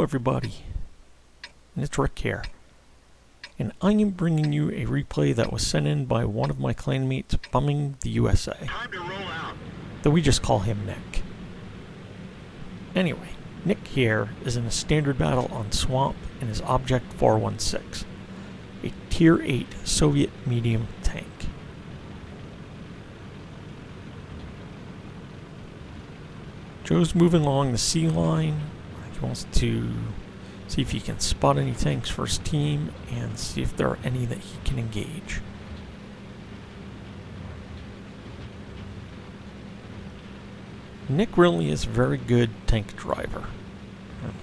everybody, and it's Rick here, and I am bringing you a replay that was sent in by one of my clanmates bumming the USA, Time to roll out. though we just call him Nick. Anyway, Nick here is in a standard battle on Swamp in his Object 416, a Tier 8 Soviet medium tank. Joe's moving along the sea line. He wants to see if he can spot any tanks for his team and see if there are any that he can engage. Nick really is a very good tank driver.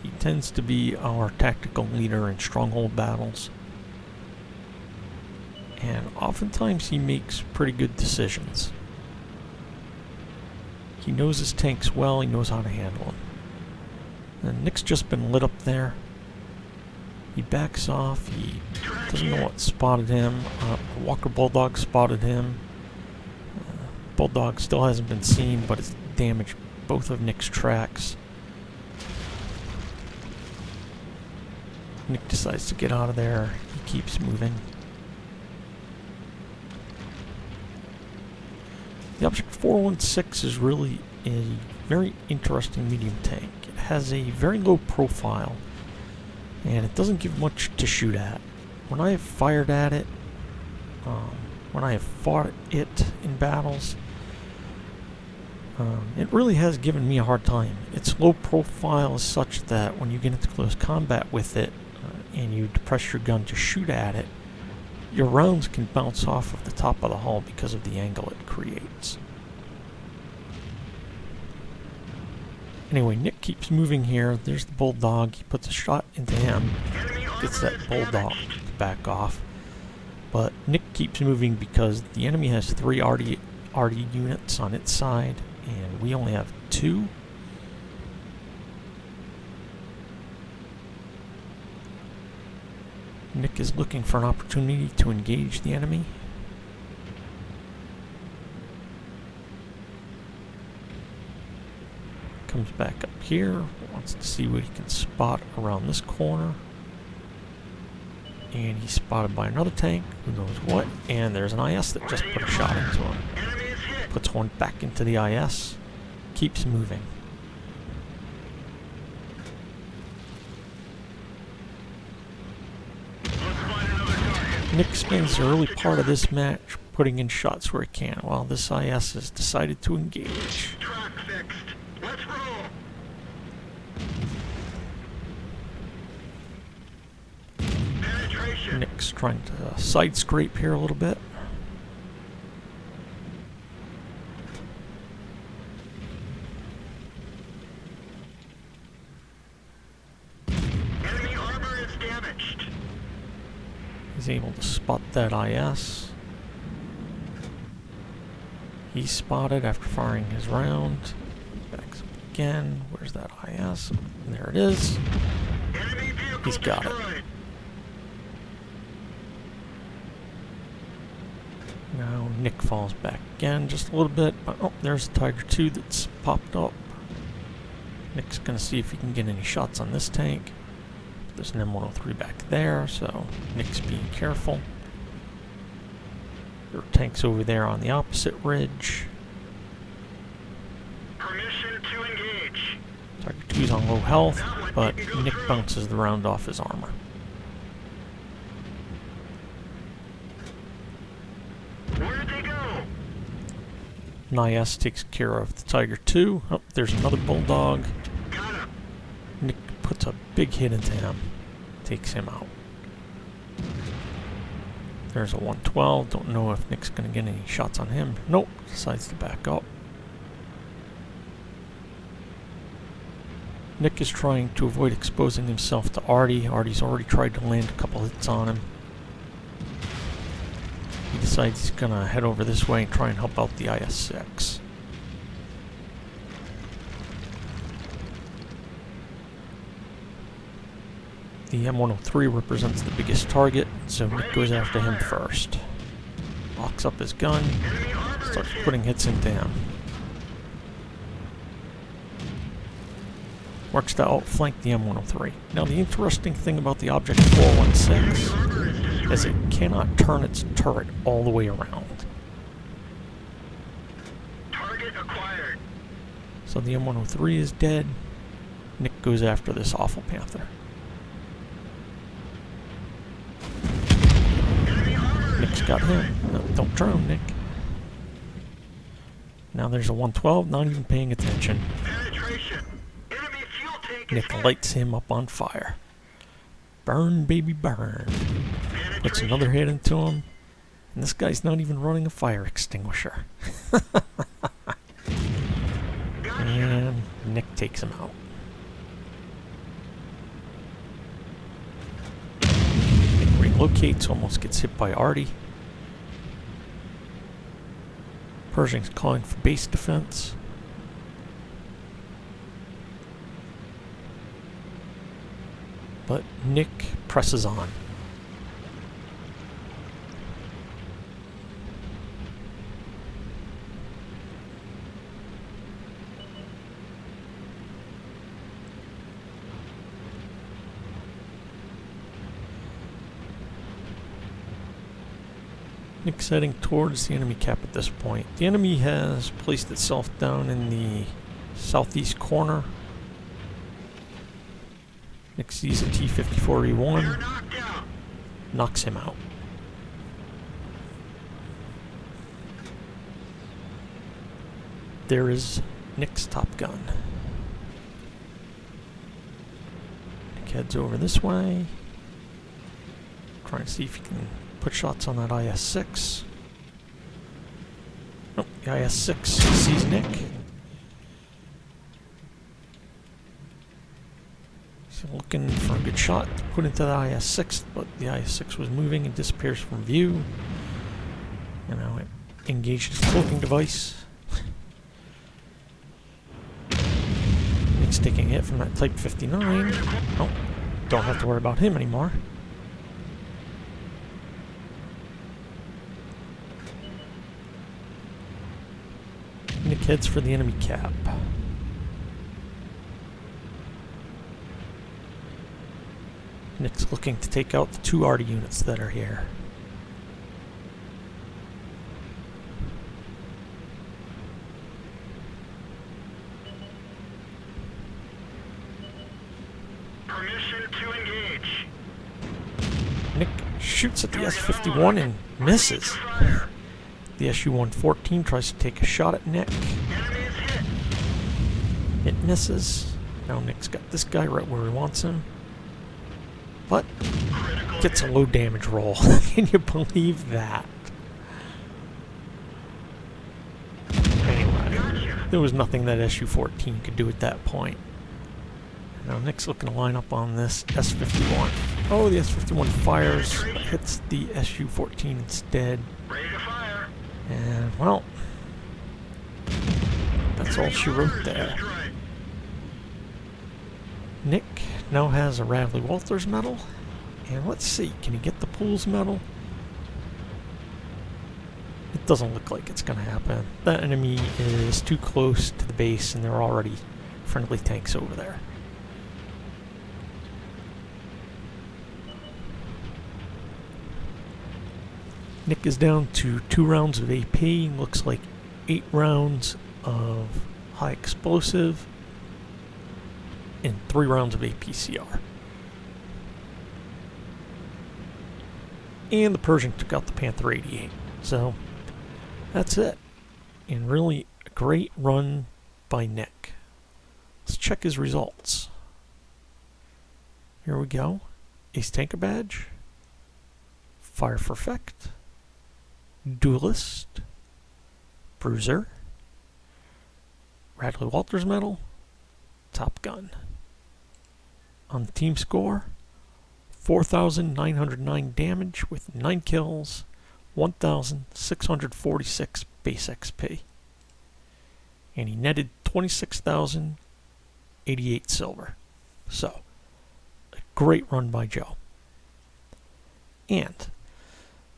He tends to be our tactical leader in stronghold battles, and oftentimes he makes pretty good decisions. He knows his tanks well, he knows how to handle them. And Nick's just been lit up there. He backs off, he doesn't know what spotted him. Walker Bulldog spotted him. Bulldog still hasn't been seen, but it's damaged both of Nick's tracks. Nick decides to get out of there. He keeps moving. The Object 416 is really a very interesting medium tank. It has a very low profile, and it doesn't give much to shoot at. When I have fired at it, when I have fought it in battles, it really has given me a hard time. Its low profile is such that when you get into close combat with it, and you depress your gun to shoot at it, your rounds can bounce off of the top of the hull because of the angle it creates. Anyway, Nick keeps moving here. There's the Bulldog. He puts a shot into him. Gets that Bulldog to back off. But Nick keeps moving because the enemy has 3 RD units on its side, and we only have 2. Nick is looking for an opportunity to engage the enemy. Comes back up here, wants to see what he can spot around this corner. And he's spotted by another tank, who knows what, and there's an IS that just put a shot into him. Puts one back into the IS, keeps moving. Nick spends the early part of this match putting in shots where he can, while this IS has decided to engage. Track fixed. Let's roll. Penetration. Nick's trying to side scrape here a little bit. Enemy armor is damaged. He's able to spot that IS. He's spotted after firing his round. Backs up again. Where's that IS? There it is. Enemy vehicle He's got it. destroyed. Now Nick falls back again just a little bit, but oh, there's the Tiger II that's popped up. Nick's gonna see if he can get any shots on this tank. There's an M103 back there, so Nick's being careful. There are tanks over there on the opposite ridge. Permission to engage. Tiger II's on low health, but Nick bounces the round off his armor. Where'd they go? An IS takes care of the Tiger II. Oh, there's another Bulldog. Got him. Nick puts a big hit into him. Takes him out. There's a 112. Don't know if Nick's going to get any shots on him. Nope. Decides to back up. Nick is trying to avoid exposing himself to Artie. Artie's already tried to land a couple hits on him. He decides he's going to head over this way and try and help out the IS-6. The M103 represents the biggest target, so Nick goes after him first. Locks up his gun, starts putting hits into him. works to outflank the M103. Now the interesting thing about the Object 416 is it cannot turn its turret all the way around. Target acquired. So the M103 is dead. Nick goes after this awful Panther. Nick's got him. No, don't drown, Nick. Now there's a 112, not even paying attention. Penetration. Enemy fuel tank is Nick hit. lights him up on fire. Burn, baby, burn. Puts Penetration. another hit into him. And this guy's not even running a fire extinguisher. And Nick takes him out. Nick relocates, almost gets hit by Artie. Pershing's calling for base defense. But Nick presses on. Nick's heading towards the enemy cap at this point. The enemy has placed itself down in the southeast corner. Nick sees a They're T-54E1, knocked out. knocks him out. There is Nick's Top Gun. Nick heads over this way. Trying to see if he can put shots on that IS-6. Nope, the IS-6 sees Nick. He's looking for a good shot to put into the IS-6, but the IS-6 was moving and disappears from view. You know, it engaged its cloaking device. Nick's taking a hit from that Type 59. Oh, don't have to worry about him anymore. Nick heads for the enemy cap. Nick's looking to take out the two Artie units that are here. Permission to engage. Nick shoots at the S-51 and misses. Fire. The SU-114 tries to take a shot at Nick. Enemy is hit. It misses. Now Nick's got this guy right where he wants him. But Critical gets a hit. low damage roll. Can you believe that? Anyway, there was nothing that SU-14 could do at that point. Now Nick's looking to line up on this S-51. Oh, the S-51 fires, but hits the SU-14 instead. Ready to fire. And, well, that's all she wrote there. Destroyed. Nick now has a Radley Walters medal. And let's see, can he get the Pools medal? It doesn't look like it's going to happen. That enemy is too close to the base and there are already friendly tanks over there. Nick is down to 2 rounds of AP. Looks like 8 rounds of high explosive and 3 rounds of APCR. And the Pershing took out the Panther 88. So that's it. And really a great run by Nick. Let's check his results. Here we go. Ace Tanker Badge. Fire for Effect. Duelist. Bruiser. Radley Walters Medal. Top Gun. On the team score, 4,909 damage with 9 kills, 1,646 base XP. And he netted 26,088 silver. So, a great run by Joe. And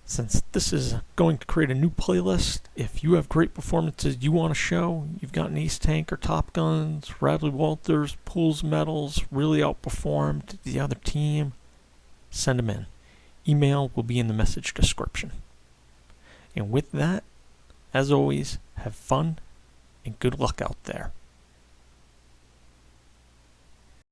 Since this is going to create a new playlist, if you have great performances you want to show, you've got an ace tank or Top Guns, Radley Walters, pools medals, really outperformed the other team, send them in. Email will be in the message description. And with that, as always, have fun and good luck out there.